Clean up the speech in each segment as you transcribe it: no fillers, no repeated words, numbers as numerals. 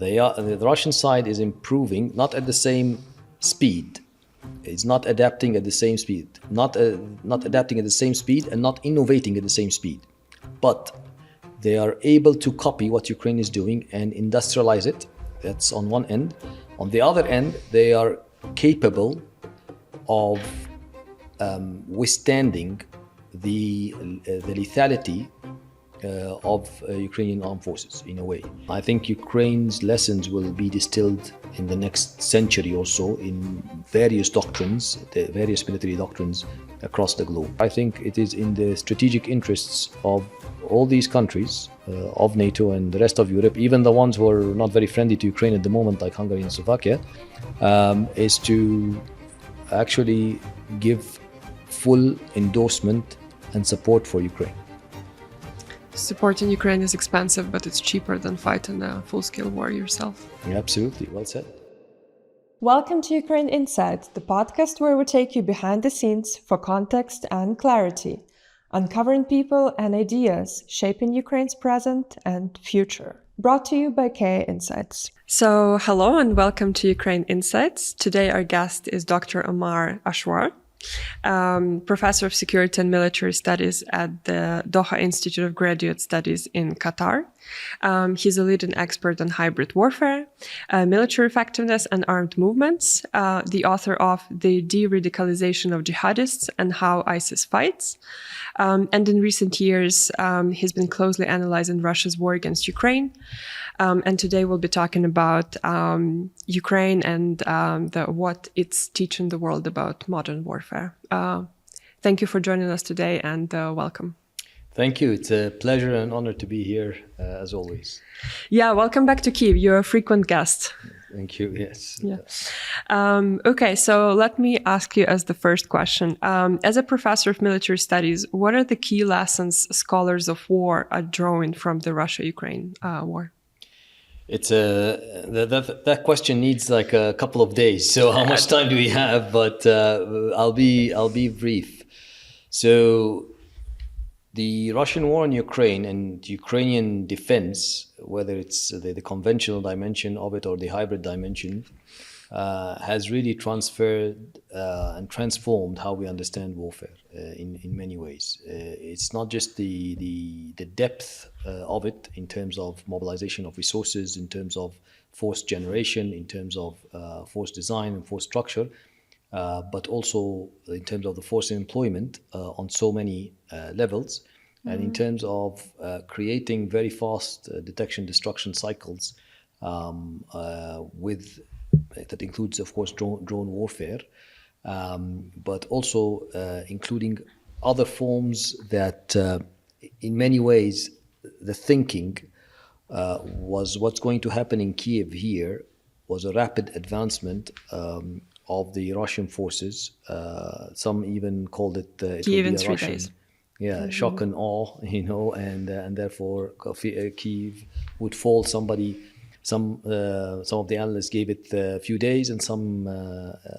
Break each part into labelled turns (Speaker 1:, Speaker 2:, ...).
Speaker 1: The Russian side is improving, not at the same speed. It's not adapting at the same speed, not adapting at the same speed, and not innovating at the same speed. But they are able to copy what Ukraine is doing and industrialize it. That's on one end. On the other end, they are capable of withstanding the lethality of Ukrainian armed forces, in a way. I think Ukraine's lessons will be distilled in the next century or so in various doctrines, the various military doctrines across the globe. I think it is in the strategic interests of all these countries, of NATO and the rest of Europe, even the ones who are not very friendly to Ukraine at the moment, like Hungary and Slovakia, is to actually give full endorsement and support for Ukraine.
Speaker 2: Supporting Ukraine is expensive, but it's cheaper than fighting a full-scale war yourself.
Speaker 1: Yeah, absolutely. Well said.
Speaker 3: Welcome to Ukraine Insights, the podcast where we take you behind the scenes for context and clarity, uncovering people and ideas shaping Ukraine's present and future. Brought to you by Kyiv Insights.
Speaker 2: So, hello and welcome to Ukraine Insights. Today our guest is Dr. Omar Ashour, Professor of Security and Military Studies at the Doha Institute of Graduate Studies in Qatar. He's a leading expert on hybrid warfare, military effectiveness and armed movements, the author of The De-Radicalization of Jihadists and How ISIS Fights. And in recent years, he's been closely analyzing Russia's war against Ukraine. And today we'll be talking about Ukraine and what it's teaching the world about modern warfare. Thank you for joining us today and welcome.
Speaker 1: Thank you. It's a pleasure and honor to be here, as always.
Speaker 2: Yeah, welcome back to Kyiv. You're a frequent guest.
Speaker 1: Thank you. Yes.
Speaker 2: Yeah. Okay, so let me ask you as the first question. As a professor of military studies, what are the key lessons scholars of war are drawing from the Russia-Ukraine war?
Speaker 1: It's that question needs like a couple of days. So how much time do we have? But I'll be brief. So the Russian war on Ukraine and Ukrainian defense, whether it's the conventional dimension of it or the hybrid dimension, has really transferred and transformed how we understand warfare in many ways. It's not just the depth of it in terms of mobilization of resources, in terms of force generation, in terms of force design and force structure, but also in terms of the force employment on so many levels, and in terms of creating very fast detection destruction cycles that includes, of course, drone warfare, but also including other forms that, in many ways, the thinking was what's going to happen in Kyiv here was a rapid advancement of the Russian forces. Some even called it
Speaker 2: Kyiv in 3 days.
Speaker 1: Yeah, shock and awe, and therefore Kyiv would fall. Some of the analysts gave it a few days, and some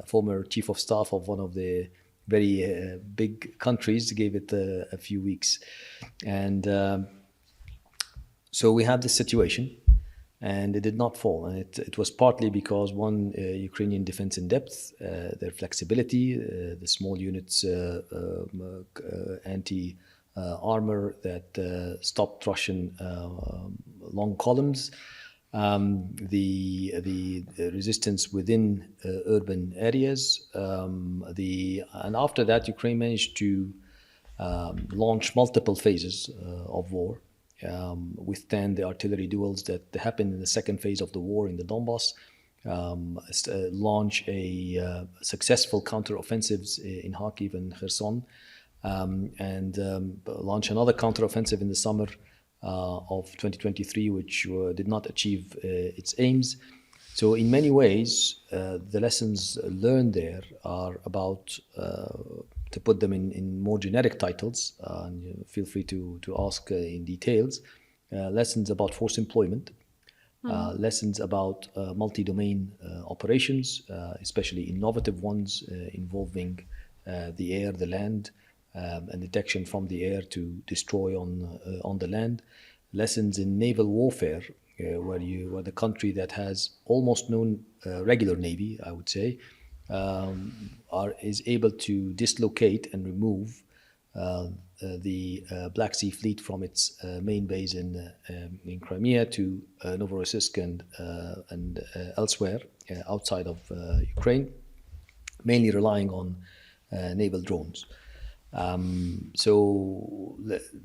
Speaker 1: former chief of staff of one of the very big countries gave it a few weeks. And so we had this situation, and it did not fall. And it was partly because, one, Ukrainian defense in depth, their flexibility, the small units anti-armor that stopped Russian long columns, the resistance within urban areas, and after that, Ukraine managed to launch multiple phases of war, withstand the artillery duels that happened in the second phase of the war in the Donbass, launch a successful counteroffensives in Kharkiv and Kherson, and launch another counteroffensive in the summer of 2023, which did not achieve its aims. So in many ways, the lessons learned there are about, to put them in more generic titles, and feel free to ask in details, lessons about force employment, lessons about multi-domain operations, especially innovative ones involving the air, the land, and detection from the air to destroy on the land. Lessons in naval warfare, where the country that has almost no regular navy, I would say, is able to dislocate and remove the Black Sea Fleet from its main base in Crimea to Novorossiysk and elsewhere outside of Ukraine, mainly relying on naval drones.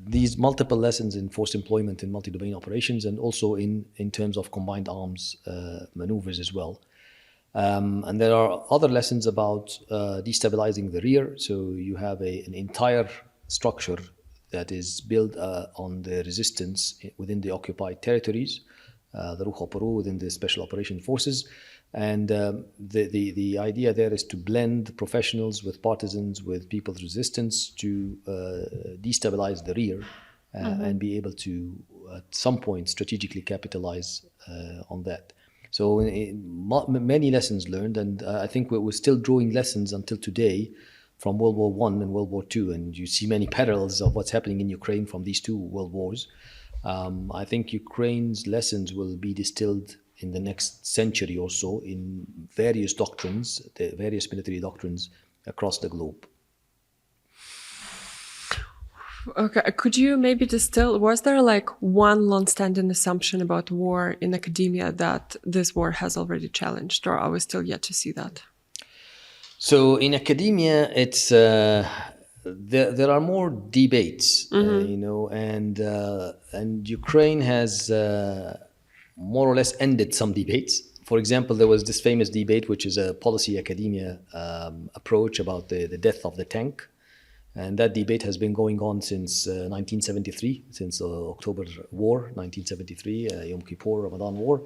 Speaker 1: These multiple lessons in forced employment in multi-domain operations, and also in terms of combined arms maneuvers as well. And there are other lessons about destabilizing the rear. So you have an entire structure that is built on the resistance within the occupied territories, the Ruch within the Special Operation Forces. And the idea there is to blend professionals with partisans, with people's resistance to destabilize the rear and be able to, at some point, strategically capitalize on that. So many lessons learned, and I think we're still drawing lessons until today from World War I and World War II, and you see many parallels of what's happening in Ukraine from these two world wars. I think Ukraine's lessons will be distilled in the next century or so in various doctrines, the various military doctrines across the globe.
Speaker 2: Okay, could you maybe distill, was there like one long-standing assumption about war in academia that this war has already challenged, or are we still yet to see that?
Speaker 1: So in academia, it's there are more debates, and Ukraine has more or less ended some debates. For example, there was this famous debate, which is a policy academia approach about the death of the tank. And that debate has been going on since 1973, since the October War, 1973, Yom Kippur, Ramadan War.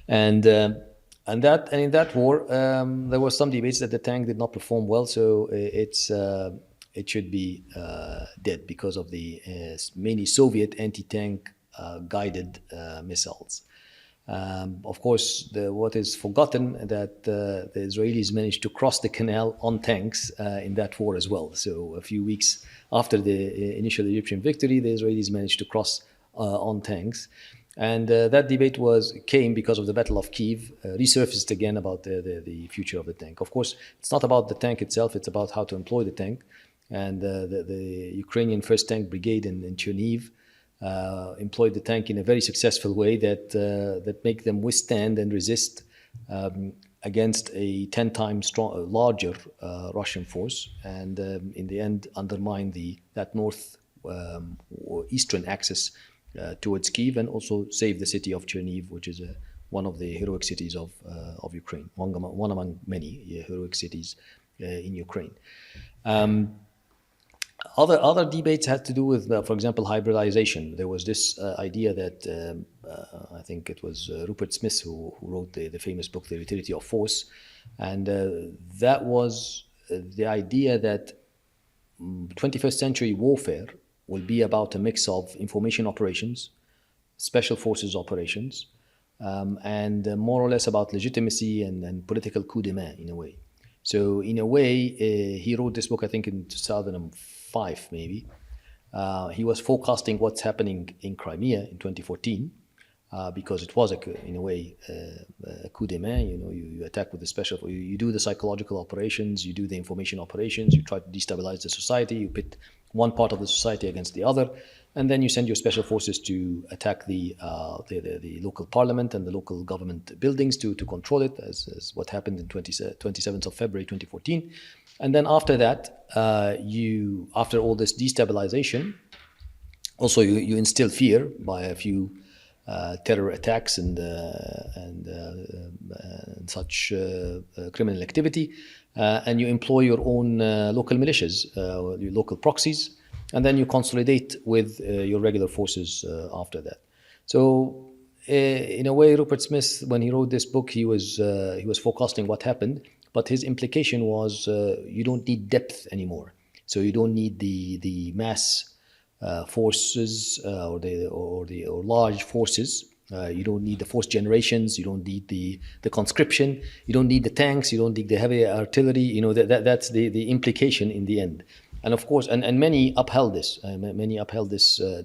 Speaker 1: And in that war, there were some debates that the tank did not perform well, so it should be dead because of the mainly Soviet anti-tank guided missiles. Of course, what is forgotten that the Israelis managed to cross the canal on tanks in that war as well. So a few weeks after the initial Egyptian victory, the Israelis managed to cross on tanks. And that debate came because of the Battle of Kyiv, resurfaced again about the future of the tank. Of course, it's not about the tank itself, it's about how to employ the tank. And the Ukrainian 1st Tank Brigade in Chernihiv employed the tank in a very successful way that make them withstand and resist against a 10 times larger Russian force, and in the end undermine that north eastern axis towards Kyiv, and also save the city of Chernihiv, which is one of the heroic cities of Ukraine, one among many heroic cities in Ukraine. Other debates had to do with, for example, hybridization. There was this idea that I think it was Rupert Smith who wrote the famous book, The Utility of Force. And that was the idea that 21st century warfare will be about a mix of information operations, special forces operations, and more or less about legitimacy and political coup de main in a way. So in a way, he wrote this book, I think in 2005 maybe. He was forecasting what's happening in Crimea in 2014, because it was in a way a coup de main. You attack with the special, you do the psychological operations, you do the information operations, you try to destabilize the society, you pit one part of the society against the other, and then you send your special forces to attack the local parliament and the local government buildings to control it, as what happened in 27th of February 2014. And then after that, after all this destabilization, also you instill fear by a few terror attacks and such criminal activity, and you employ your own local militias, your local proxies, and then you consolidate with your regular forces after that. So in a way, Rupert Smith, when he wrote this book, he was forecasting what happened, but his implication was you don't need depth anymore. So you don't need the mass forces or large forces. You don't need the force generations. You don't need the conscription. You don't need the tanks. You don't need the heavy artillery. That's the implication in the end. And of course, and many upheld this.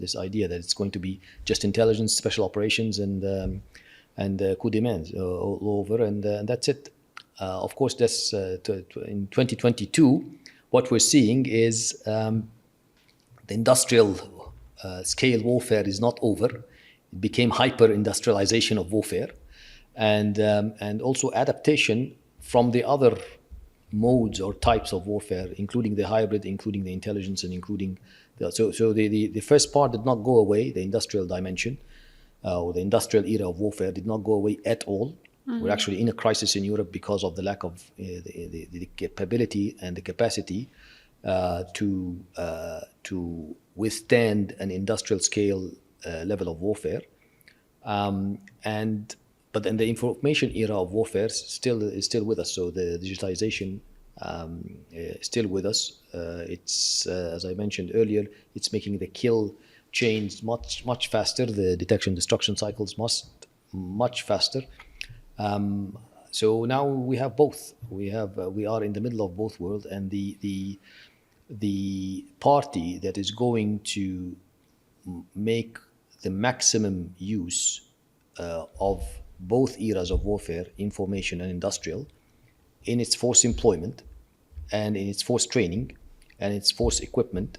Speaker 1: This idea that it's going to be just intelligence, special operations, and coup de main all over, and that's it. Of course, that's in 2022. What we're seeing is the industrial scale warfare is not over. It became hyper-industrialization of warfare, and also adaptation from the other modes or types of warfare, including the hybrid, including the intelligence, and including the first part did not go away. The industrial dimension or the industrial era of warfare did not go away at all. We're actually in a crisis in Europe because of the lack of the capability and the capacity to withstand an industrial scale level of warfare. But then the information era of warfare is still with us. So the digitalization is still with us. It's as I mentioned earlier, it's making the kill chains much faster. The detection destruction cycles much faster. So now we have both. We are in the middle of both worlds, and the party that is going to make the maximum use of both eras of warfare, information and industrial, in its force employment and in its force training and its force equipment,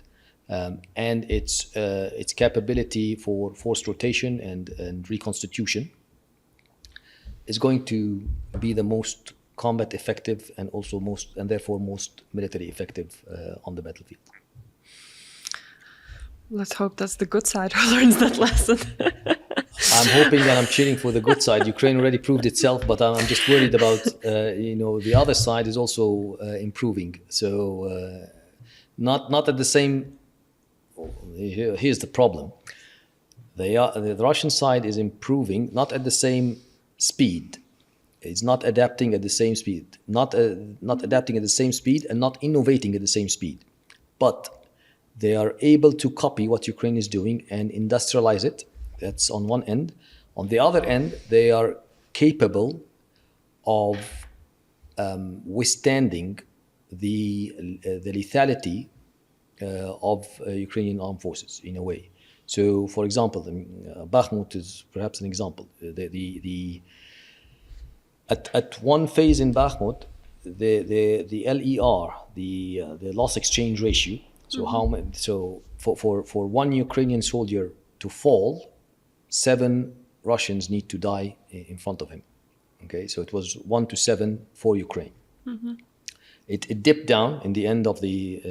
Speaker 1: and its capability for force rotation and reconstitution, is going to be the most combat effective and also therefore most military effective on the battlefield.
Speaker 2: Let's hope that's the good side who learns that lesson.
Speaker 1: I'm hoping that I'm cheering for the good side. Ukraine already proved itself, but I'm just worried about the other side is also improving. So not at the same. Here's the problem. The Russian side is improving, not at the same speed. It's not adapting at the same speed. Not adapting at the same speed and not innovating at the same speed. But they are able to copy what Ukraine is doing and industrialize it. That's on one end. On the other end, they are capable of withstanding the lethality of Ukrainian armed forces in a way. So, for example, Bakhmut is perhaps an example. At one phase in Bakhmut, the LER, the loss exchange ratio. So for one Ukrainian soldier to fall, 7 Russians need to die in front of him. Okay, so it was 1 to 7 for Ukraine. It dipped down in the end of the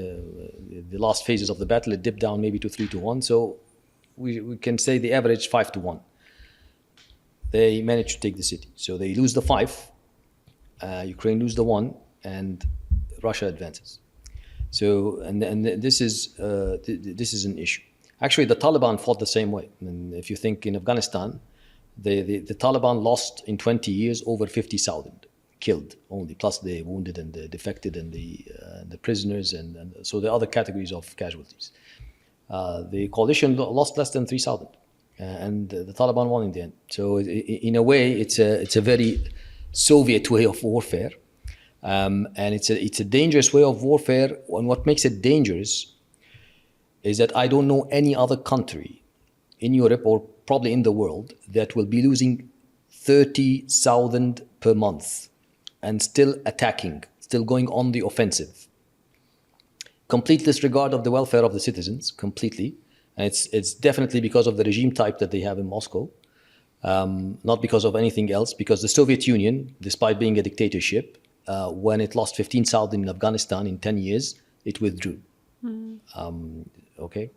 Speaker 1: last phases of the battle. It dipped down maybe to 3 to 1. So we can say the average 5 to 1. They managed to take the city. So they lose the 5, Ukraine lose the 1, and Russia advances. So and this is an issue. Actually, the Taliban fought the same way. And if you think in Afghanistan, the Taliban lost in 20 years over 50,000 killed only, plus the wounded and the defected and the prisoners and so the other categories of casualties. The coalition lost less than 3,000, and the Taliban won in the end. So in a way, it's a very Soviet way of warfare, and it's a dangerous way of warfare. And what makes it dangerous is that I don't know any other country in Europe or probably in the world that will be losing 30,000 per month and still attacking, still going on the offensive. Complete disregard of the welfare of the citizens, completely. And it's definitely because of the regime type that they have in Moscow, not because of anything else, because the Soviet Union, despite being a dictatorship, when it lost 15,000 in Afghanistan in 10 years, it withdrew. Okay,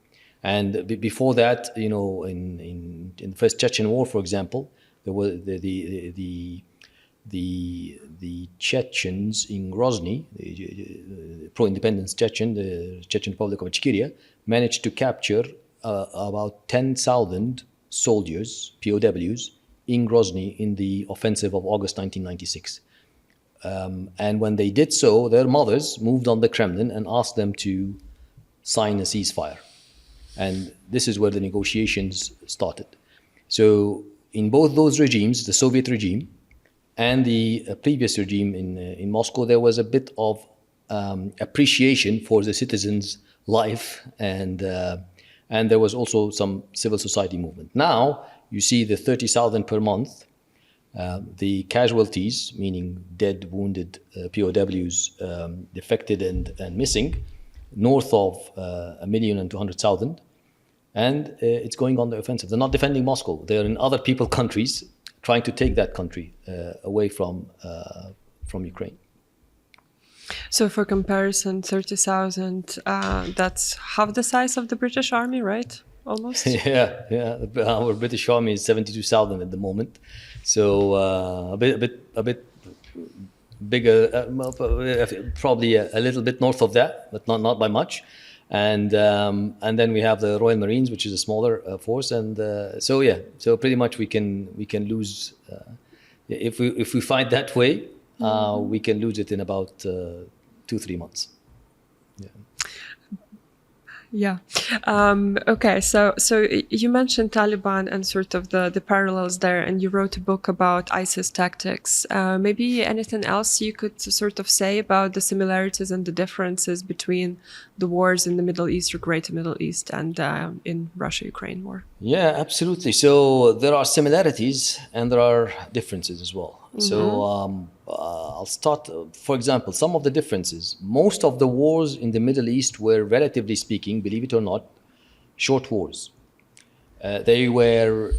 Speaker 1: and before that, in the first Chechen War, for example, there were the Chechens in Grozny, the pro-independence Chechen, the Chechen Republic of Ichkeria, managed to capture about 10,000 soldiers, POWs, in Grozny in the offensive of August 1996. And when they did so, their mothers moved on the Kremlin and asked them to sign a ceasefire. And this is where the negotiations started. So in both those regimes, the Soviet regime and the previous regime in Moscow, there was a bit of appreciation for the citizens' life, and there was also some civil society movement. Now you see the 30,000 per month. The casualties, meaning dead, wounded, POWs, defected and missing, north of 1,200,000, and it's going on the offensive. They're not defending Moscow. They're in other countries, trying to take that country away from Ukraine.
Speaker 2: So for comparison, 30,000, that's half the size of the British Army, right? Almost?
Speaker 1: Yeah. Our British Army is 72,000 at the moment. So a bit bigger, probably a little bit north of that, but not by much. And then we have the Royal Marines, which is a smaller force. And so pretty much we can lose, if we fight that way, we can lose it in about 2-3 months.
Speaker 2: Yeah. Okay. So you mentioned Taliban and sort of the parallels there, and you wrote a book about ISIS tactics. Maybe anything else you could sort of say about the similarities and the differences between the wars in the Middle East or Greater Middle East and in Russia-Ukraine war?
Speaker 1: Yeah, absolutely. So there are similarities and there are differences as well. So I'll start, for example, some of the differences. Most of the wars in the Middle East were, relatively speaking, believe it or not, short wars. They were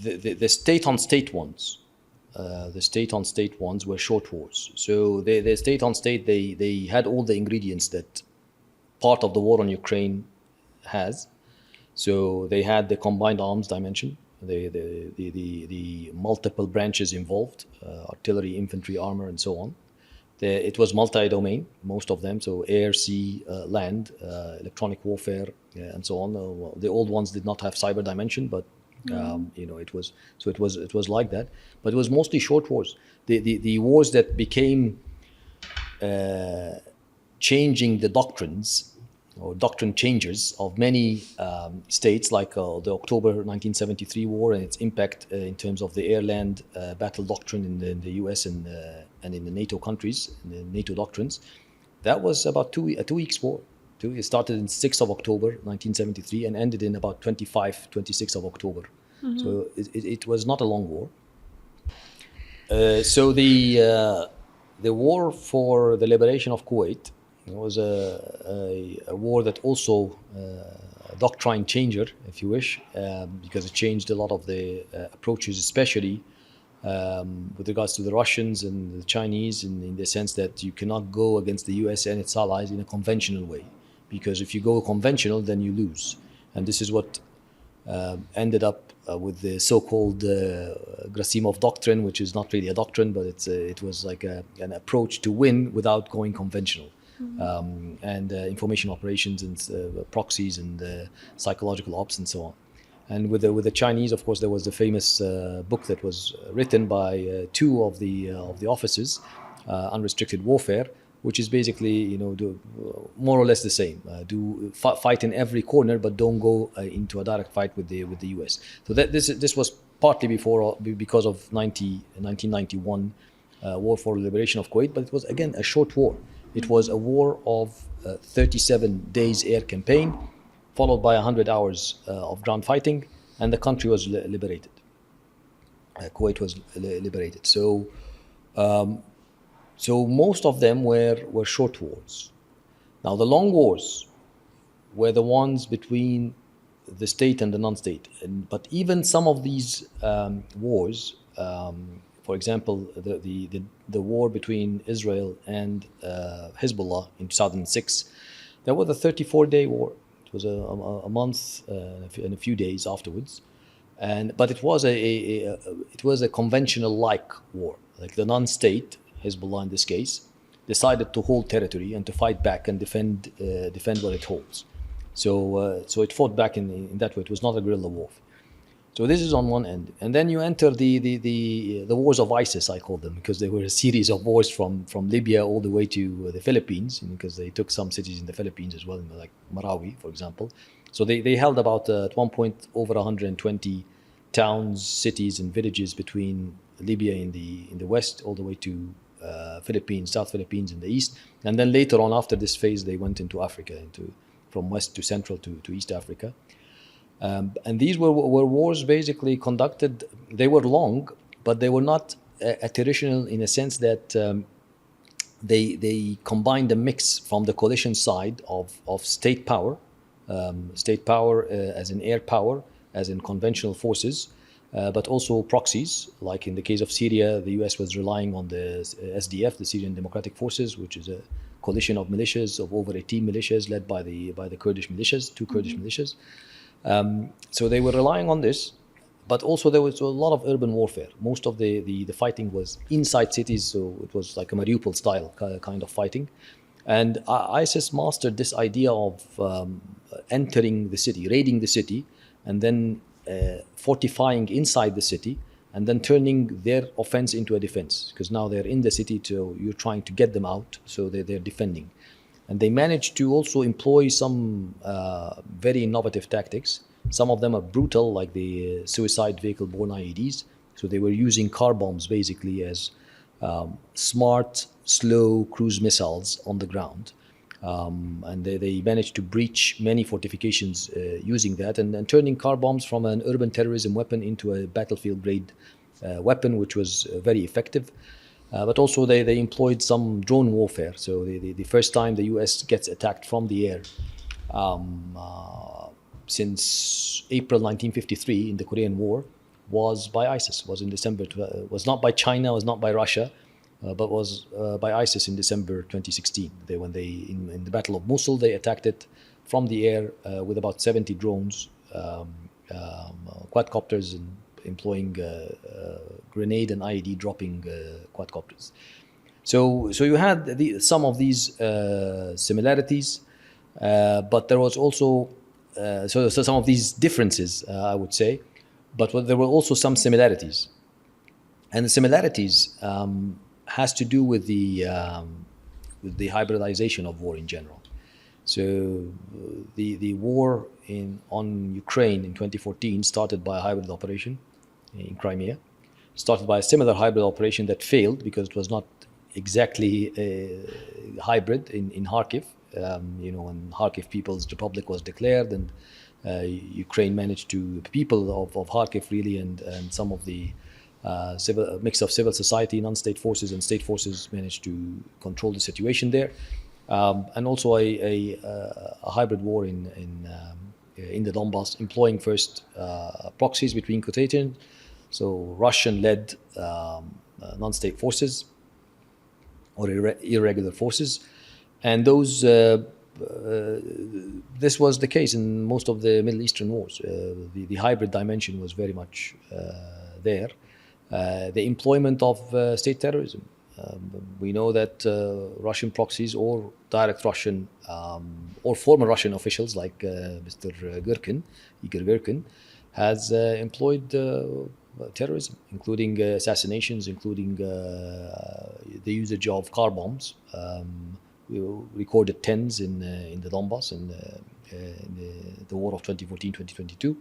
Speaker 1: the state-on-state ones. The state-on-state ones were short wars. So the state-on-state, they had all the ingredients that part of the war on Ukraine has. So they had the combined arms dimension, the multiple branches involved, artillery, infantry, armor, and so on. It was multi-domain, most of them, so air, sea, land, electronic warfare, and so on. The old ones did not have cyber dimension, but it was like that. But it was mostly short wars. The wars that became changing the doctrines, or doctrine changers of many states, like the October 1973 war and its impact in terms of the air-land battle doctrine in the US and in the NATO countries, in the NATO doctrines. That was about a 2 weeks war. It started in 6th of October 1973 and ended in about 26th of October. So it was not a long war. So the war for the liberation of Kuwait, it was a war that also a doctrine changer, if you wish, because it changed a lot of the approaches, especially with regards to the Russians and the Chinese, in the sense that you cannot go against the US and its allies in a conventional way, because if you go conventional, then you lose. And this is what ended up with the so-called Gerasimov Doctrine, which is not really a doctrine, but it was like an approach to win without going conventional. And information operations and proxies and psychological ops and so on. And with the Chinese, of course, there was the famous book that was written by two of the officers, Unrestricted Warfare, which is basically more or less the same. Fight in every corner, but don't go into a direct fight with the US. So this was partly because of 1991 war for liberation of Kuwait, but it was again a short war. It was a war of 37 days air campaign, followed by 100 hours of ground fighting, and the country was liberated. Kuwait was liberated. So most of them were short wars. Now the long wars were the ones between the state and the non-state. But even some of these wars, for example, the war between Israel and Hezbollah in 2006, that was a 34-day war. It was a month and a few days afterwards, but it was a conventional-like war. Like the non-state, Hezbollah in this case, decided to hold territory and to fight back and defend what it holds. So it fought back in that way. It was not a guerrilla war. So this is on one end, and then you enter the wars of ISIS, I call them, because they were a series of wars from Libya all the way to the Philippines, because they took some cities in the Philippines as well, like Marawi, for example. So they held about at one point over 120 towns, cities, and villages between Libya in the west all the way to Philippines, South Philippines in the east, and then later on after this phase they went into Africa, from west to central to East Africa. And these were wars basically conducted. They were long, but they were not attritional in a sense that they combined a mix from the coalition side of state power as in air power, as in conventional forces, but also proxies. Like in the case of Syria, the US was relying on the SDF, the Syrian Democratic Forces, which is a coalition of militias, of over 18 militias led by the Kurdish militias, two Kurdish militias. So they were relying on this, but also there was a lot of urban warfare. Most of the fighting was inside cities, so it was like a Mariupol style kind of fighting. And ISIS mastered this idea of entering the city, raiding the city, and then fortifying inside the city, and then turning their offense into a defense. Because now they're in the city, so you're trying to get them out, so they're defending. And they managed to also employ some very innovative tactics. Some of them are brutal, like the suicide vehicle-borne IEDs. So they were using car bombs basically as smart, slow cruise missiles on the ground. And they managed to breach many fortifications using that, and turning car bombs from an urban terrorism weapon into a battlefield-grade weapon, which was very effective. But also they employed some drone warfare. So the first time the US gets attacked from the air since April 1953 in the Korean War was by ISIS, was in December, was not by China, was not by Russia, but was by ISIS in December 2016. When in the Battle of Mosul, they attacked it from the air with about 70 drones, quadcopters, and employing grenade and IED dropping quadcopters. So you had some of these similarities, but there was also so some of these differences, I would say, but there were also some similarities, and the similarities has to do with the hybridization of war in general. So the war on Ukraine in 2014 started by a hybrid operation in Crimea, started by a similar hybrid operation that failed because it was not exactly hybrid in Kharkiv. When Kharkiv People's Republic was declared, and Ukraine managed to, people of Kharkiv really, and some of the mix of civil society, non-state forces and state forces managed to control the situation there. And also a hybrid war in the Donbass, employing first proxies between quotation, so Russian-led non-state forces or irregular forces, and those. This was the case in most of the Middle Eastern wars. The hybrid dimension was very much there. The employment of state terrorism. We know that Russian proxies or direct Russian or former Russian officials like Mr. Igor Girkin, has employed terrorism, including assassinations, including the usage of car bombs. We recorded tens in the Donbass in the war of 2014-2022.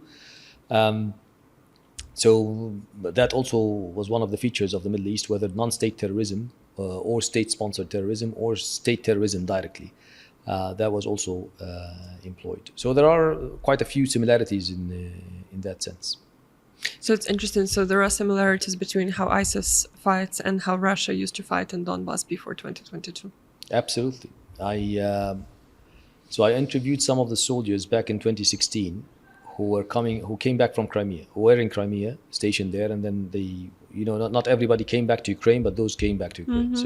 Speaker 1: So that also was one of the features of the Middle East, whether non-state terrorism or state-sponsored terrorism or state terrorism directly. That was also employed. So there are quite a few similarities in that sense.
Speaker 2: So it's interesting. So there are similarities between how ISIS fights and how Russia used to fight in Donbass before 2022.
Speaker 1: Absolutely. So I interviewed some of the soldiers back in 2016 who came back from Crimea, who were in Crimea, stationed there, and then not everybody came back to Ukraine, but those came back to Ukraine.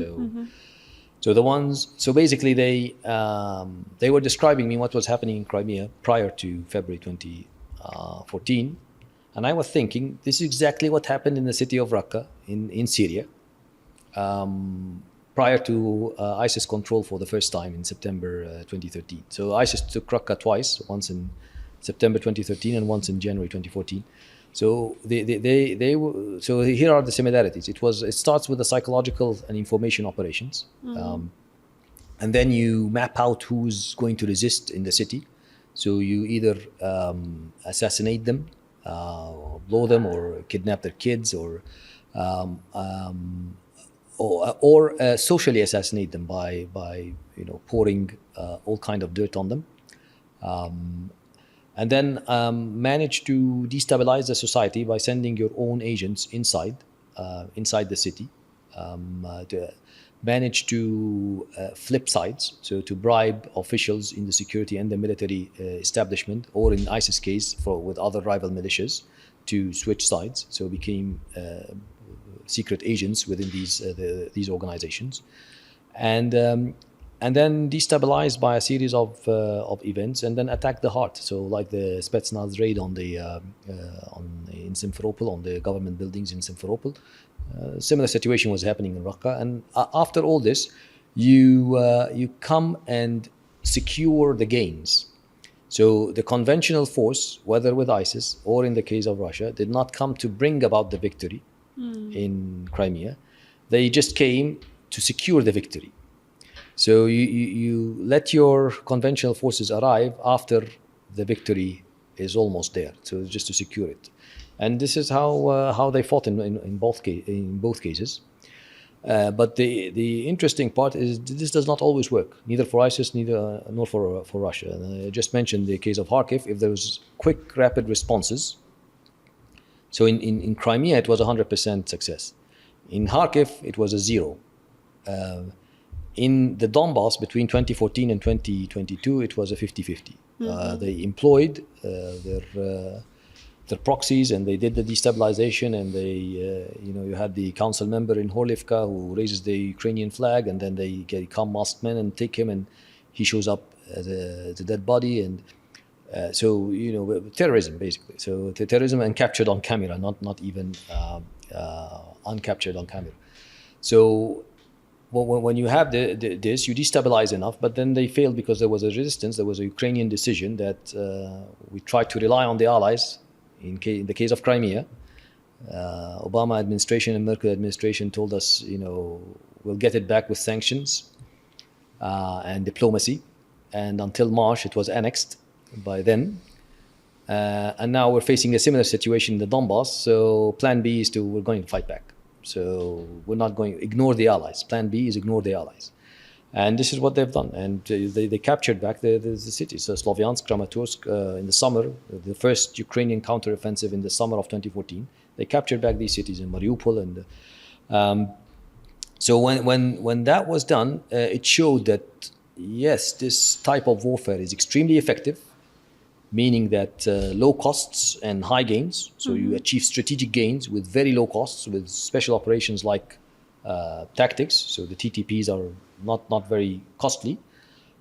Speaker 1: So basically they were describing me what was happening in Crimea prior to February 2014, and I was thinking this is exactly what happened in the city of Raqqa in Syria. Prior to ISIS control for the first time in September 2013. So ISIS took Raqqa twice, once in September 2013 and once in January 2014. So they were, so here are the similarities. It starts with the psychological and information operations, and then you map out who's going to resist in the city. So you either assassinate them, blow them, or kidnap their kids, or socially assassinate them by pouring all kind of dirt on them. And then manage to destabilize the society by sending your own agents inside the city. To manage to flip sides, so to bribe officials in the security and the military establishment, or in ISIS case with other rival militias, to switch sides. So became secret agents within these organizations, and then destabilized by a series of events, and then attack the heart. So like the Spetsnaz raid in Simferopol, on the government buildings in Simferopol. Similar situation was happening in Raqqa, and after all this, you come and secure the gains. So the conventional force, whether with ISIS or in the case of Russia, did not come to bring about the victory in Crimea. They just came to secure the victory. So you let your conventional forces arrive after the victory is almost there, so just to secure it. And this is how they fought in both cases. But the interesting part is this does not always work, neither for ISIS, nor for Russia. And I just mentioned the case of Kharkiv. If there was quick, rapid responses, so in Crimea it was 100% success. In Kharkiv it was a 0. In the Donbass between 2014 and 2022 it was a 50-50. They employed their proxies, and they did the destabilization, and they you had the council member in Horlivka who raises the Ukrainian flag, and then they come masked men and take him, and he shows up as a dead body, and so terrorism basically. So the terrorism, and captured on camera, not even uncaptured on camera. So when you have this, you destabilize enough, but then they failed because there was a resistance. There was a Ukrainian decision that we tried to rely on the allies. In the case of Crimea, Obama administration and Merkel administration told us, we'll get it back with sanctions and diplomacy. And until March, it was annexed by then. And now we're facing a similar situation in the Donbass. So plan B is we're going to fight back. So we're not going to ignore the allies. Plan B is ignore the allies. And this is what they've done. And they captured back the cities. So Sloviansk, Kramatorsk, in the summer, the first Ukrainian counteroffensive in the summer of 2014, they captured back these cities in Mariupol. And so when that was done, it showed that, yes, this type of warfare is extremely effective, meaning that low costs and high gains. So you achieve strategic gains with very low costs, with special operations like tactics. So the TTPs are not very costly,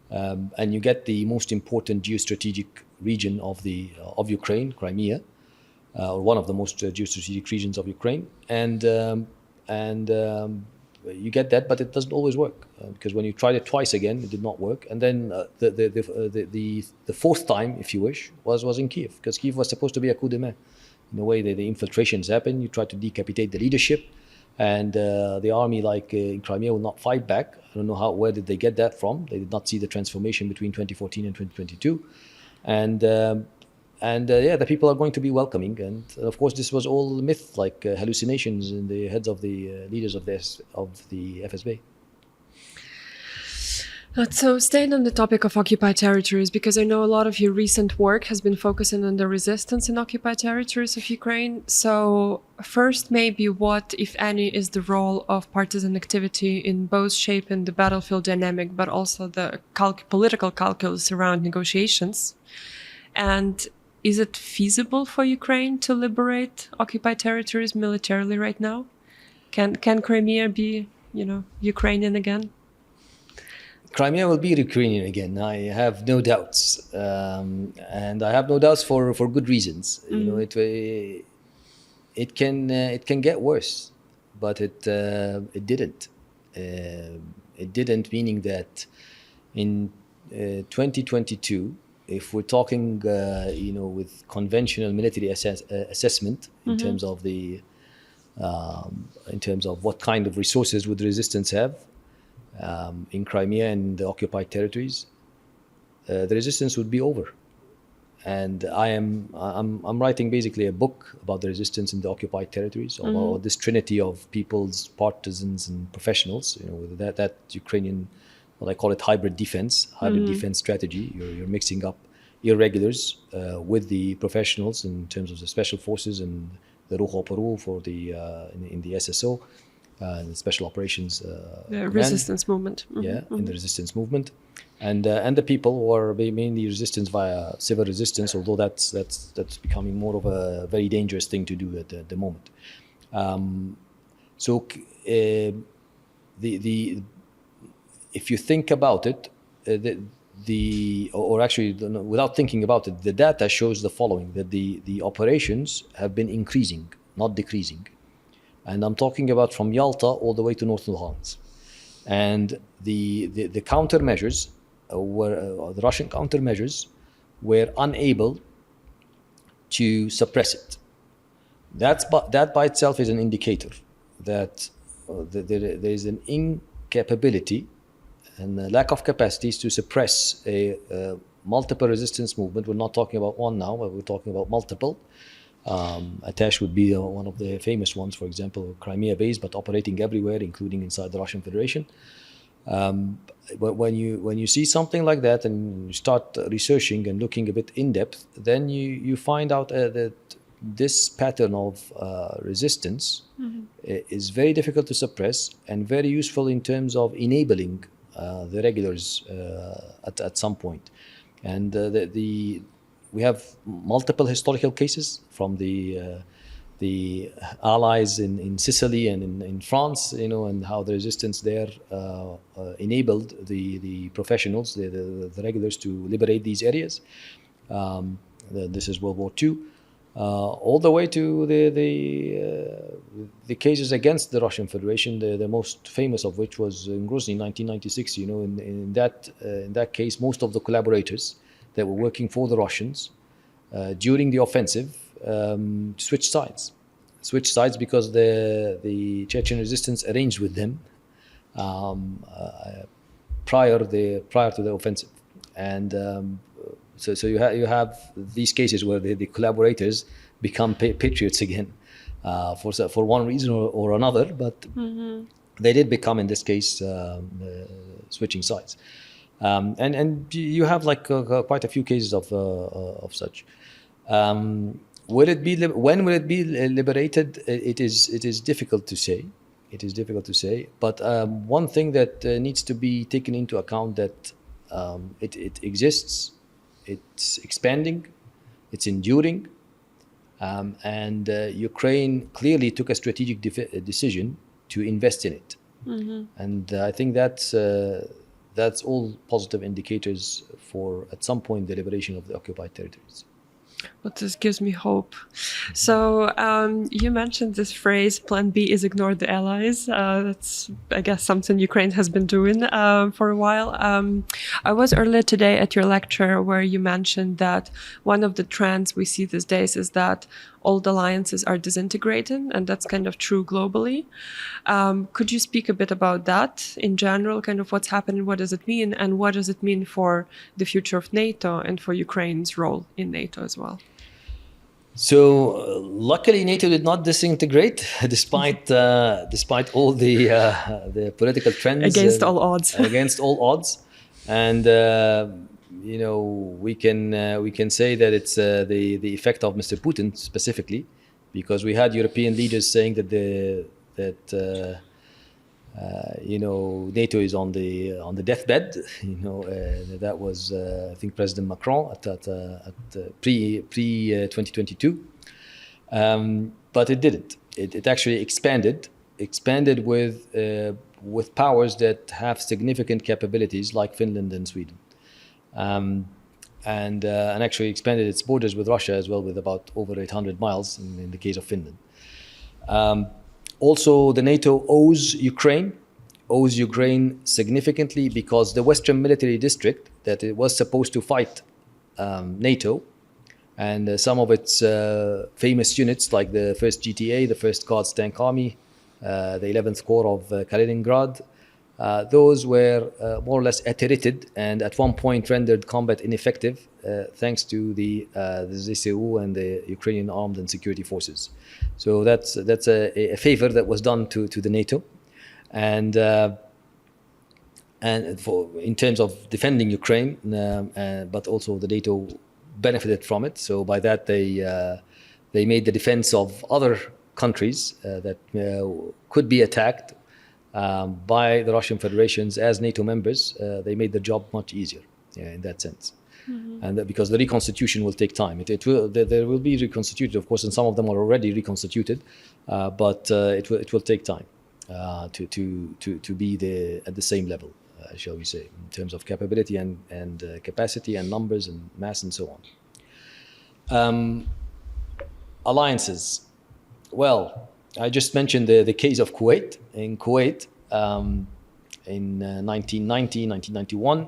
Speaker 1: and you get the most important geostrategic region of Ukraine, Crimea, or one of the most geostrategic regions of Ukraine, and you get that, but it doesn't always work because when you tried it twice again, it did not work. And then the fourth time, if you wish, was in Kyiv, because Kyiv was supposed to be a coup de main. In a way, the infiltrations happen. You try to decapitate the leadership. And the army, like in Crimea, will not fight back. I don't know where did they get that from. They did not see the transformation between 2014 and 2022. And the people are going to be welcoming. And of course, this was all myth, like hallucinations in the heads of the leaders of the FSB.
Speaker 2: So staying on the topic of occupied territories, because I know a lot of your recent work has been focusing on the resistance in occupied territories of Ukraine. So first, maybe what, if any, is the role of partisan activity in both shaping the battlefield dynamic, but also the political calculus around negotiations? And is it feasible for Ukraine to liberate occupied territories militarily right now? Can Crimea be, Ukrainian again?
Speaker 1: Crimea will be Ukrainian again. I have no doubts, and I have no doubts for good reasons. It can get worse, but it didn't. It didn't, meaning that in 2022, if we're talking, with conventional military assessment in terms of what kind of resources would resistance have. In Crimea and the occupied territories, the resistance would be over. And I'm writing basically a book about the resistance in the occupied territories, about this trinity of peoples, partisans, and professionals. With that Ukrainian, what I call it, hybrid defense strategy. You're mixing up irregulars with the professionals in terms of the special forces and the Peru for the in the SSO, the special operations
Speaker 2: the resistance movement.
Speaker 1: in the resistance movement, and the people who are mainly resistance via civil resistance, although that's becoming more of a very dangerous thing to do at the moment. If you think about it, without thinking about it, the data shows the following: that the operations have been increasing, not decreasing, and I'm talking about from Yalta all the way to North Luhansk. And the countermeasures were the Russian countermeasures were unable to suppress it. That by itself is an indicator that there is an incapability and a lack of capacities to suppress a multiple resistance movement. We're not talking about one now, but we're talking about multiple. Atash would be one of the famous ones, for example, Crimea based, but operating everywhere, including inside the Russian Federation. When you see something like that and you start researching and looking a bit in depth, then you find out that this pattern of resistance is very difficult to suppress and very useful in terms of enabling the regulars at some point. And we have multiple historical cases from the allies in Sicily and in France, and how the resistance there enabled the professionals, the regulars, to liberate these areas. This is World War II. All the way to the cases against the Russian Federation, the most famous of which was in Grozny in 1996. In that case, most of the collaborators that were working for the Russians during the offensive switched sides because the Chechen resistance arranged with them prior to the offensive, and so you have these cases where the collaborators become patriots again for one reason or another, but they did become, in this case, switching sides. And you have quite a few cases of such. When will it be liberated? It is difficult to say. It is difficult to say. But one thing that needs to be taken into account, that it exists, it's expanding, it's enduring, and Ukraine clearly took a strategic decision to invest in it. And I think that's all positive indicators for, at some point, the liberation of the occupied territories.
Speaker 2: Well, this gives me hope. So you mentioned this phrase, Plan B is ignore the allies. That's, I guess, something Ukraine has been doing for a while. I was earlier today at your lecture where you mentioned that one of the trends we see these days is that old alliances are disintegrating, and that's kind of true globally. Could you speak a bit about that in general, kind of what's happening, what does it mean, and what does it mean for the future of NATO and for Ukraine's role in NATO as well?
Speaker 1: So luckily, NATO did not disintegrate, despite all the political trends.
Speaker 2: Against all odds.
Speaker 1: Against all odds, and we can say that it's the effect of Mr. Putin specifically, because we had European leaders saying that NATO is on the deathbed. That was I think President Macron at pre 2022, but it didn't. It actually expanded with powers that have significant capabilities like Finland and Sweden, and actually expanded its borders with Russia as well, with about over 800 miles in the case of Finland. Also, the NATO owes Ukraine significantly, because the Western Military District that it was supposed to fight NATO, and some of its famous units like the 1st GTA, the 1st Guards Tank Army, the 11th Corps of Kaliningrad, those were more or less atterrited and at one point rendered combat ineffective thanks to the ZSU and the Ukrainian armed and security forces. So that's a favor that was done to the NATO, and in terms of defending Ukraine, but also the NATO benefited from it. So by that, they made the defense of other countries that could be attacked by the Russian Federations as NATO members. They made the job much easier in that sense. And because the reconstitution will take time. There will be reconstituted, of course, and some of them are already reconstituted, but it will take time to be at the same level, shall we say, in terms of capability and capacity and numbers and mass and so on. Alliances. Well, I just mentioned the case of Kuwait. In Kuwait, in 1990, 1991,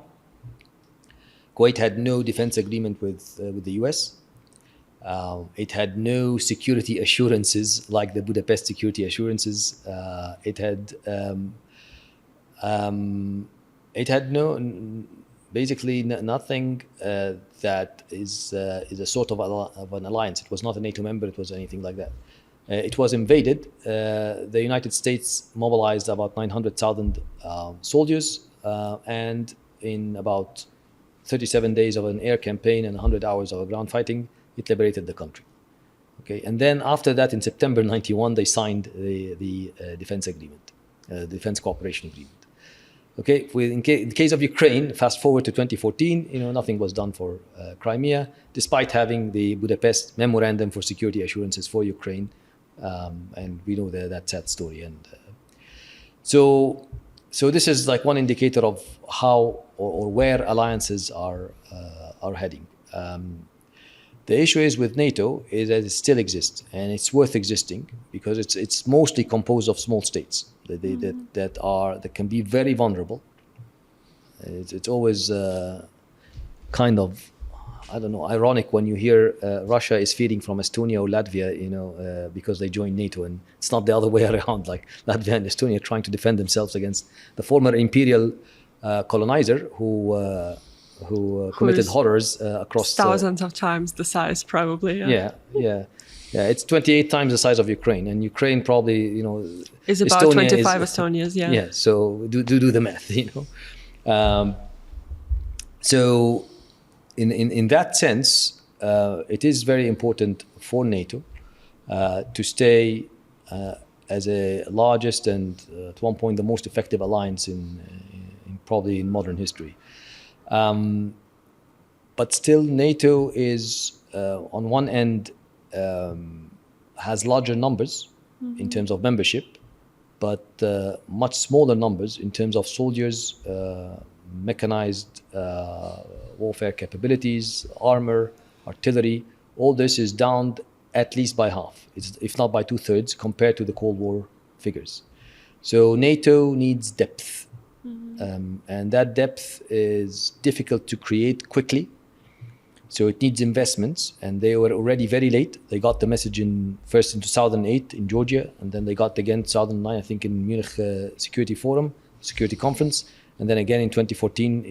Speaker 1: Kuwait had no defense agreement with the US. It had no security assurances like the Budapest security assurances. It had nothing that is a sort of an alliance. It was not a NATO member. It was anything like that. It was invaded. The United States mobilized about 900,000 soldiers, and in about 37 days of an air campaign and 100 hours of ground fighting, it liberated the country. Okay, and then after that, in September '91, they signed the defense agreement, defense cooperation agreement. Okay, in the case of Ukraine, fast forward to 2014, nothing was done for Crimea, despite having the Budapest Memorandum for Security Assurances for Ukraine, and we know that sad story. And so this is like one indicator of how or where alliances are heading. The issue is with NATO is that it still exists, and it's worth existing because it's mostly composed of small states that can be very vulnerable. It's always kind of, I don't know, ironic when you hear Russia is feeding from Estonia or Latvia, because they joined NATO, and it's not the other way around. Like Latvia and Estonia trying to defend themselves against the former imperial colonizer who committed horrors across
Speaker 2: thousands of times the size, probably.
Speaker 1: Yeah. It's 28 times the size of Ukraine, and Ukraine probably,
Speaker 2: is about
Speaker 1: Estonia
Speaker 2: 25 Estonias. Yeah.
Speaker 1: Yeah. So do the math, So in that sense, it is very important for NATO to stay as a largest and at one point the most effective alliance in probably in modern history. But still, NATO is on one end has larger numbers in terms of membership, but much smaller numbers in terms of soldiers, mechanized warfare capabilities, armor, artillery. All this is down at least by half, if not by 2/3, compared to the Cold War figures. So NATO needs depth. And that depth is difficult to create quickly. So it needs investments, and they were already very late. They got the message first in 2008 in Georgia, and then they got again 2009, I think, in Munich Security Forum, Security Conference, and then again in 2014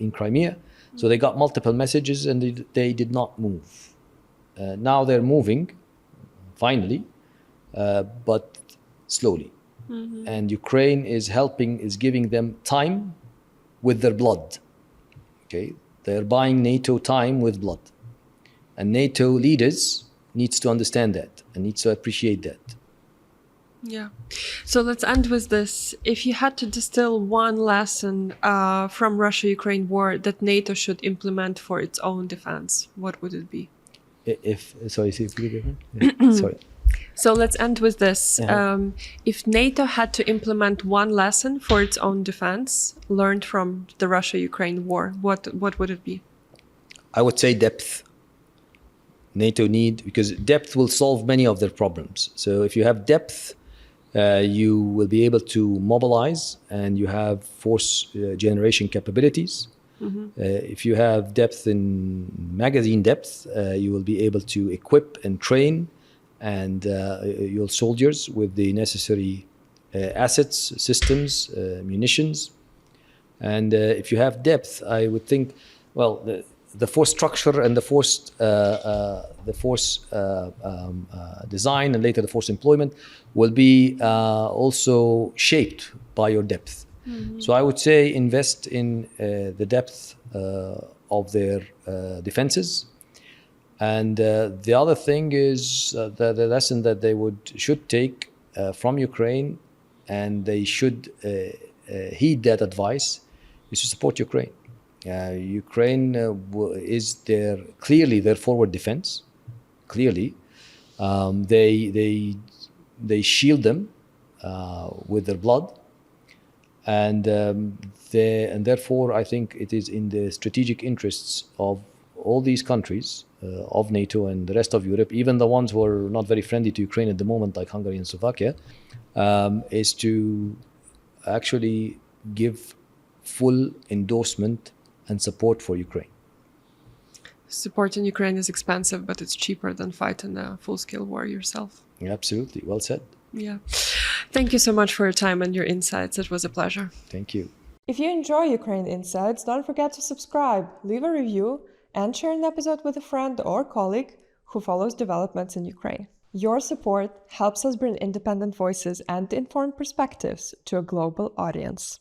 Speaker 1: in Crimea. So they got multiple messages, and they did not move. Now they're moving, finally, but slowly. And Ukraine is giving them time with their blood. Okay, they're buying NATO time with blood, and NATO leaders needs to understand that and needs to appreciate that.
Speaker 2: Yeah. So let's end with this. If you had to distill one lesson from Russia-Ukraine war that NATO should implement for its own defense, what would it be?
Speaker 1: Sorry.
Speaker 2: So let's end with this. If NATO had to implement one lesson for its own defense learned from the Russia-Ukraine war, what would it be?
Speaker 1: I would say depth. NATO because depth will solve many of their problems. So if you have depth, you will be able to mobilize, and you have force generation capabilities. If you have depth in magazine depth, you will be able to equip and train and your soldiers with the necessary assets, systems, munitions. And if you have depth, I would think, well, the force structure and the force design and later the force employment will be also shaped by your depth. So I would say invest in the depth of their defenses, And the other thing is the lesson that they should take from Ukraine, and they should heed that advice, is to support Ukraine. Ukraine is clearly their forward defense. Clearly, they shield them with their blood, and therefore I think it is in the strategic interests of all these countries of NATO and the rest of Europe, even the ones who are not very friendly to Ukraine at the moment, like Hungary and Slovakia, is to actually give full endorsement and support for Ukraine.
Speaker 2: Supporting Ukraine is expensive, but it's cheaper than fighting a full-scale war yourself.
Speaker 1: Absolutely. Well said.
Speaker 2: Yeah. Thank you so much for your time and your insights. It was a pleasure.
Speaker 1: Thank you.
Speaker 3: If you enjoy Ukraine Insights, don't forget to subscribe, leave a review, and share an episode with a friend or colleague who follows developments in Ukraine. Your support helps us bring independent voices and informed perspectives to a global audience.